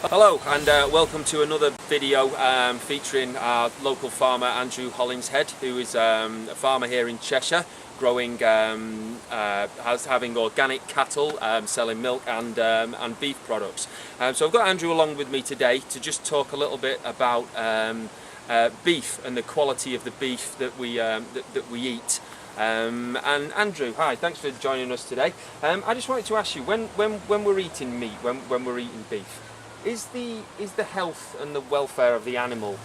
Hello and welcome to another video featuring our local farmer Andrew Hollinshead, who is a farmer here in Cheshire, growing, having organic cattle, selling milk and beef products. So I've got Andrew along with me today to just talk a little bit about beef and the quality of the beef that we eat. And Andrew, hi, thanks for joining us today. I just wanted to ask you, when we're eating meat, when we're eating beef, is the health and the welfare of the animal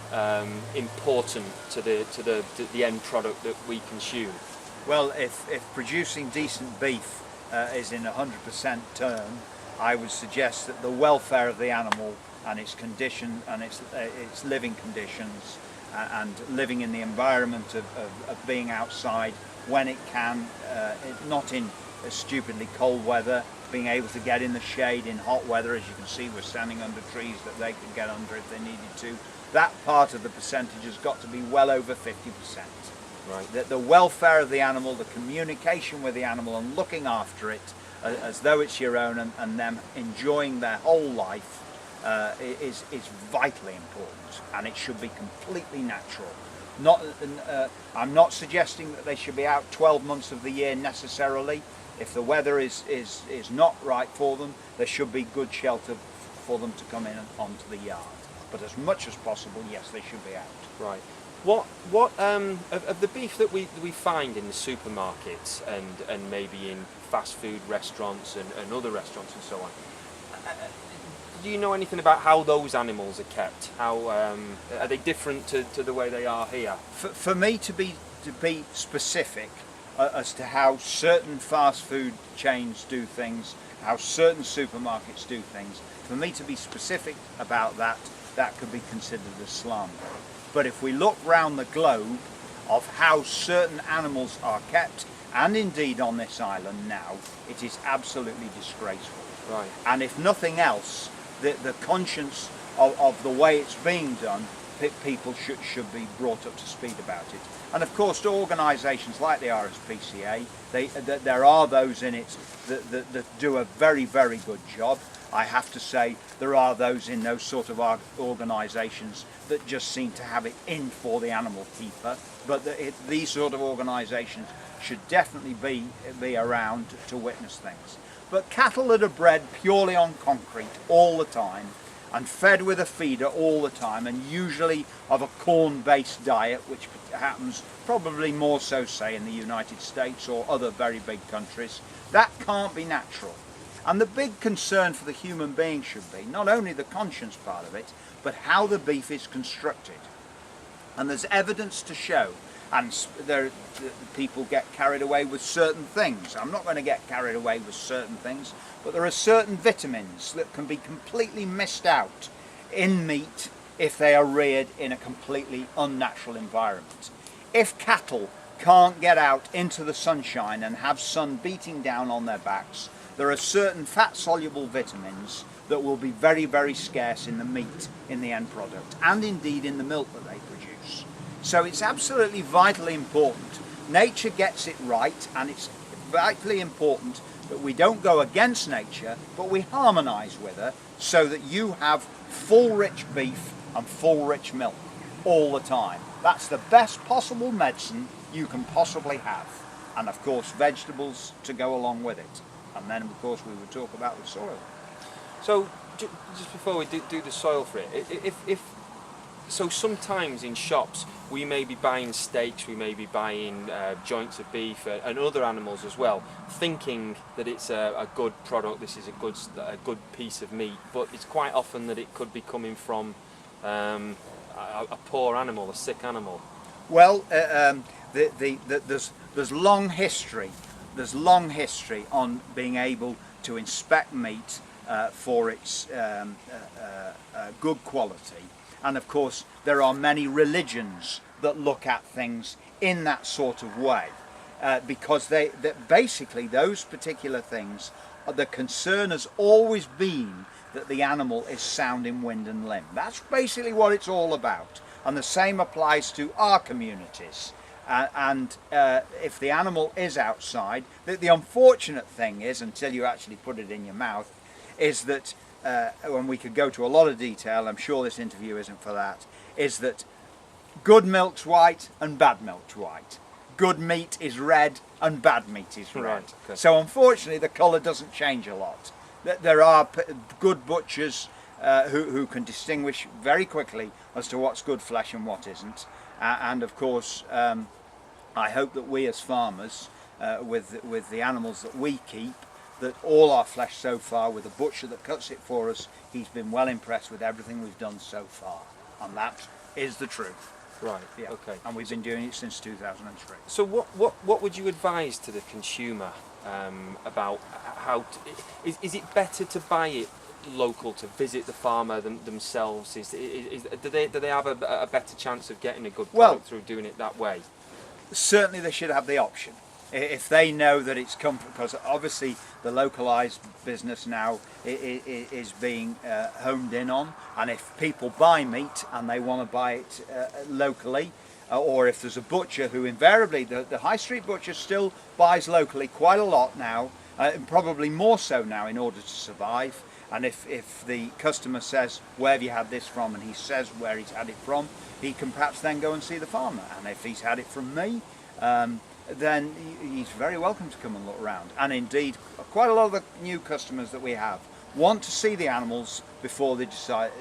important to the end product that we consume? Well, if producing decent beef is in 100% term, I would suggest that the welfare of the animal and its condition and its living conditions and living in the environment of being outside when it can, not in stupidly cold weather, being able to get in the shade in hot weather. As you can see, we're standing under trees that they could get under if they needed to. That part of the percentage has got to be well over 50%. Right. The welfare of the animal, the communication with the animal and looking after it as though it's your own, and them enjoying their whole life is vitally important, and it should be completely natural. I'm not suggesting that they should be out 12 months of the year necessarily. If the weather is not right for them, there should be good shelter for them to come in onto the yard. But as much as possible, yes, they should be out. Right. What of the beef that we find in the supermarkets and maybe in fast food restaurants and other restaurants and so on? Do you know anything about how those animals are kept? How are they different to the way they are here? For me to be specific as to how certain fast food chains do things, how certain supermarkets do things, for me to be specific about that could be considered as slander. But if we look round the globe of how certain animals are kept, and indeed on this island now, it is absolutely disgraceful. Right. And if nothing else, the conscience of the way it's being done, people should be brought up to speed about it. And of course, to organisations like the RSPCA, there are those in it that do a very, very good job. I have to say there are those in those sort of organisations that just seem to have it in for the animal keeper. But these sort of organisations should definitely be around to witness things. But cattle that are bred purely on concrete all the time and fed with a feeder all the time, and usually of a corn-based diet, which happens probably more so, say, in the United States or other very big countries, that can't be natural. And the big concern for the human being should be not only the conscience part of it, but how the beef is constructed. And there's evidence to show, and people get carried away with certain things. I'm not going to get carried away with certain things, but there are certain vitamins that can be completely missed out in meat if they are reared in a completely unnatural environment. If cattle can't get out into the sunshine and have sun beating down on their backs, there are certain fat-soluble vitamins that will be very, very scarce in the meat in the end product, and indeed in the milk that they produce. So it's absolutely vitally important. Nature gets it right, and it's vitally important that we don't go against nature, but we harmonise with her so that you have full rich beef and full rich milk all the time. That's the best possible medicine you can possibly have. And of course vegetables to go along with it. And then of course we would talk about the soil. So just before we do the soil for it, so sometimes in shops we may be buying steaks, we may be buying joints of beef and other animals as well, thinking that it's a good product, this is a good piece of meat, but it's quite often that it could be coming from a poor animal, a sick animal. Well, there's long history. There's long history on being able to inspect meat for its good quality. And of course, there are many religions that look at things in that sort of way, because basically those particular things, the concern has always been that the animal is sound in wind and limb. That's basically what it's all about. And the same applies to our communities. If the animal is outside, the unfortunate thing is, until you actually put it in your mouth, is that when we could go to a lot of detail, I'm sure this interview isn't for that, is that good milk's white and bad milk's white. Good meat is red and bad meat is red. Right, okay. So unfortunately the colour doesn't change a lot. There are good butchers who can distinguish very quickly as to what's good flesh and what isn't. And of course I hope that we as farmers, with the animals that we keep, that all our flesh so far, with the butcher that cuts it for us, he's been well impressed with everything we've done so far. And that is the truth. Right. Yeah. Okay. And we've been doing it since 2003. So what would you advise to the consumer about how is it better to buy it local, to visit the farmer themselves? Do they have a better chance of getting a good product through doing it that way? Certainly they should have the option. If they know that it's come, because obviously the localised business now is being homed in on, and if people buy meat and they want to buy it locally, or if there's a butcher who invariably, the high street butcher still buys locally quite a lot now, and probably more so now in order to survive. And if the customer says, where have you had this from, and he says where he's had it from, he can perhaps then go and see the farmer. And if he's had it from me, then he's very welcome to come and look around. And indeed, quite a lot of the new customers that we have want to see the animals before they decide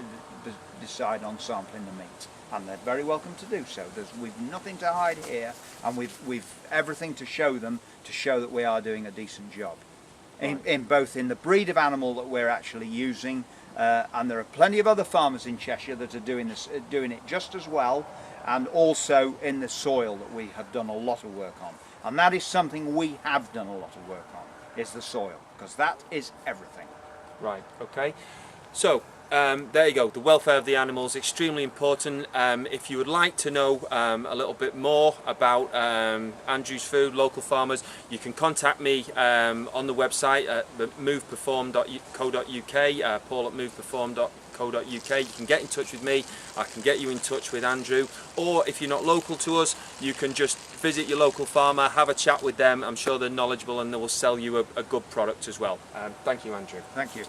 on sampling the meat, and they're very welcome to do so. We've nothing to hide here, and we've everything to show them, to show that we are doing a decent job. Right. In both in the breed of animal that we're actually using, and there are plenty of other farmers in Cheshire that are doing it just as well, and also in the soil that we have done a lot of work on. And that is something we have done a lot of work on, is the soil, because that is everything. Right, okay. So, there you go, the welfare of the animals, extremely important. If you would like to know a little bit more about Andrew's Food, local farmers, you can contact me on the website at moveperform.co.uk, paul at moveperform.co.uk. You can get in touch with me, I can get you in touch with Andrew, or if you're not local to us, you can just visit your local farmer, have a chat with them. I'm sure they're knowledgeable and they will sell you a good product as well. Thank you, Andrew. Thank you.